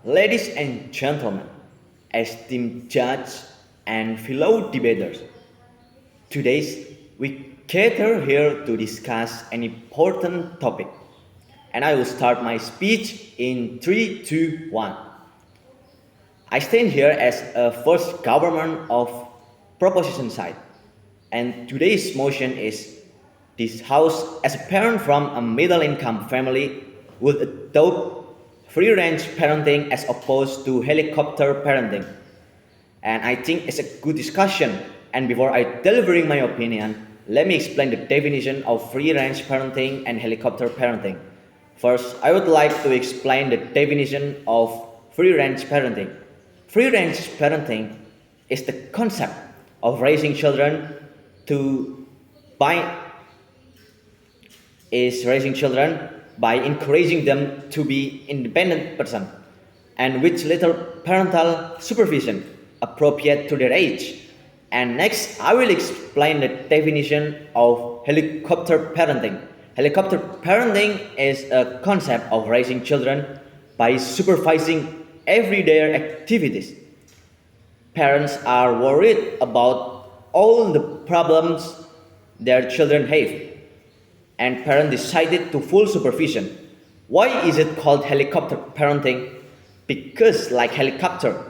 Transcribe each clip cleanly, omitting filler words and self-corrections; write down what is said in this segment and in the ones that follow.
Ladies and gentlemen, esteemed judges and fellow debaters, today we gather here to discuss an important topic. And I will start my speech in 3, 2, 1. I stand here as a first government of proposition side. And today's motion is this house, as a parent from a middle income family, would adopt free range parenting as opposed to helicopter parenting. And I think it's a good discussion. And before I delivering my opinion, let me explain the definition of free range parenting and helicopter parenting. First, I would like to explain the definition of free range parenting. Free range parenting is the concept of raising children to by raising children by encouraging them to be independent person and with little parental supervision appropriate to their age. And next, I will explain the definition of helicopter parenting. Helicopter parenting is a concept of raising children by supervising everyday activities. Parents are worried about all the problems their children have, and parents decided to full supervision. Why is it called helicopter parenting? Because like helicopter,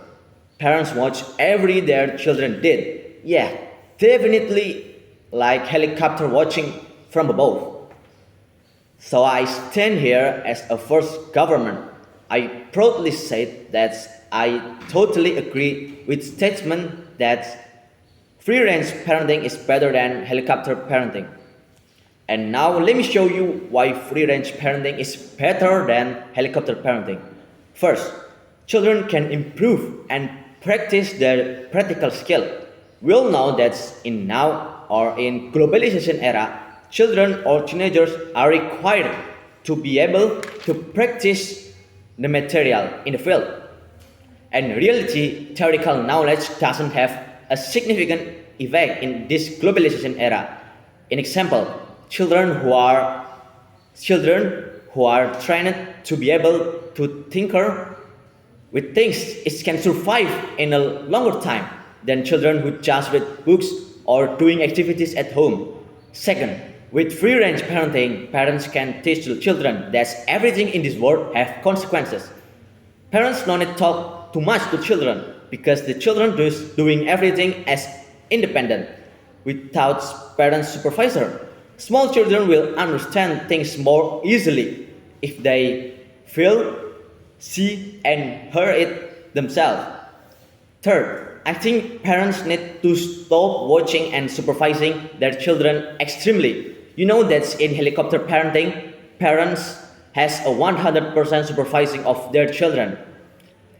parents watch every their children did. Yeah, definitely like helicopter watching from above. So I stand here as a first government. I proudly say that I totally agree with statement that free range parenting is better than helicopter parenting. And now let me show you why free range parenting is better than helicopter parenting. First, children can improve and practice their practical skill. We all know that in now or in globalization era, children or teenagers are required to be able to practice the material in the field. And reality, theoretical knowledge doesn't have a significant effect in this globalization era. In example, children who are children who are trained to be able to tinker with things, it can survive in a longer time than children who just read books or doing activities at home. Second, with free range parenting, parents can teach the children that everything in this world have consequences. Parents don't need to talk too much to children because the children doing everything as independent without parent supervisor. Small children will understand things more easily if they feel, see, and hear it themselves. Third, I think parents need to stop watching and supervising their children extremely. You know that in helicopter parenting, parents has a 100% supervising of their children.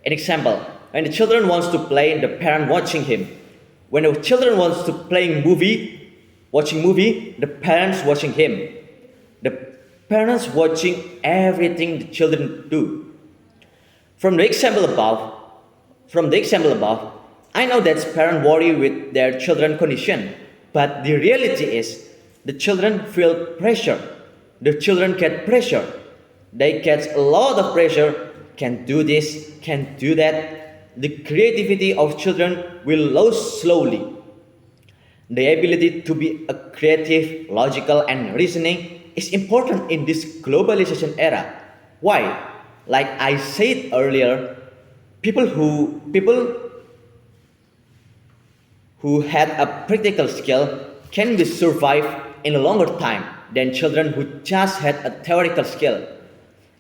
An example, when the children wants to play, the parent watching him. When the children wants to play watching movie, the parents watching him. The parents watching everything the children do. From the example above, from the example above, I know that parents worry with their children condition, but the reality is the children feel pressure. The children get pressure. They get a lot of pressure, can do this, can do that. The creativity of children will lose slowly. The ability to be a creative, logical, and reasoning is important in this globalization era. Why? Like I said earlier, people who had a practical skill can be survive in a longer time than children who just had a theoretical skill.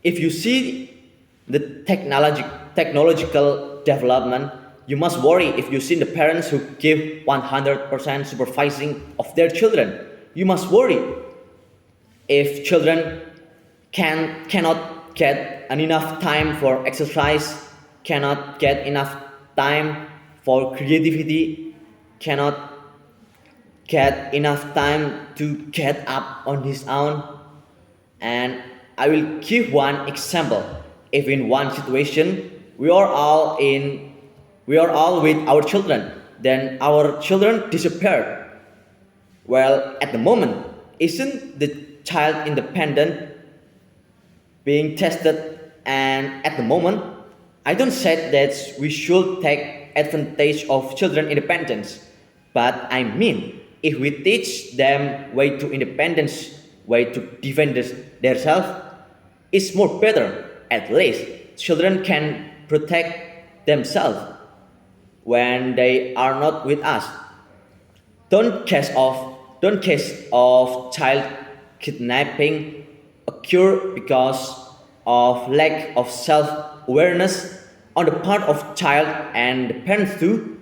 If you see the technological development, you must worry if you see the parents who give 100% supervising of their children. You must worry if children cannot get enough time for exercise, cannot get enough time for creativity, cannot get enough time to get up on his own. And I will give one example. If in one situation we are all with our children, then our children disappear. Well, at the moment, isn't the child independent being tested? And at the moment, I don't say that we should take advantage of children independence, but I mean if we teach them way to independence, way to defend themselves, it's more better. At least children can protect themselves when they are not with us. Don't case of child kidnapping occur because of lack of self-awareness on the part of child and the parents too.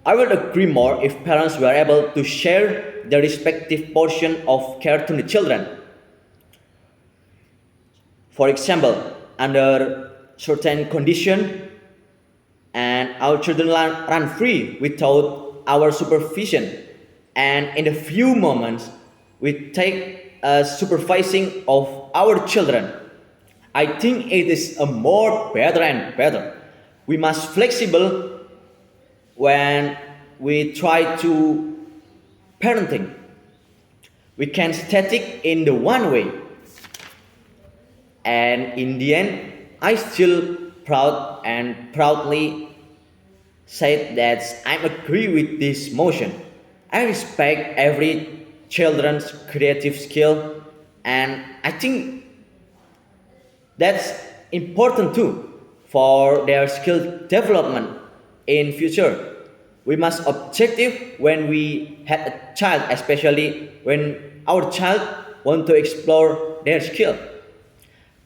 I would agree more if parents were able to share their respective portion of care to the children. For example, under certain condition, and our children run free without our supervision. And in a few moments, we take a supervising of our children. I think it is a more better and better. We must flexible when we try to parenting. We can static in the one way, and in the end, I still proudly said that I agree with this motion. I respect every children's creative skill, and I think that's important too for their skill development in future. We must objective when we had a child, especially when our child want to explore their skill.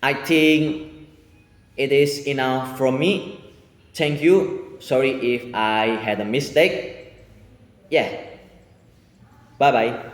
I think it is enough from me. Thank you. Sorry if I had a mistake. Yeah. Bye bye.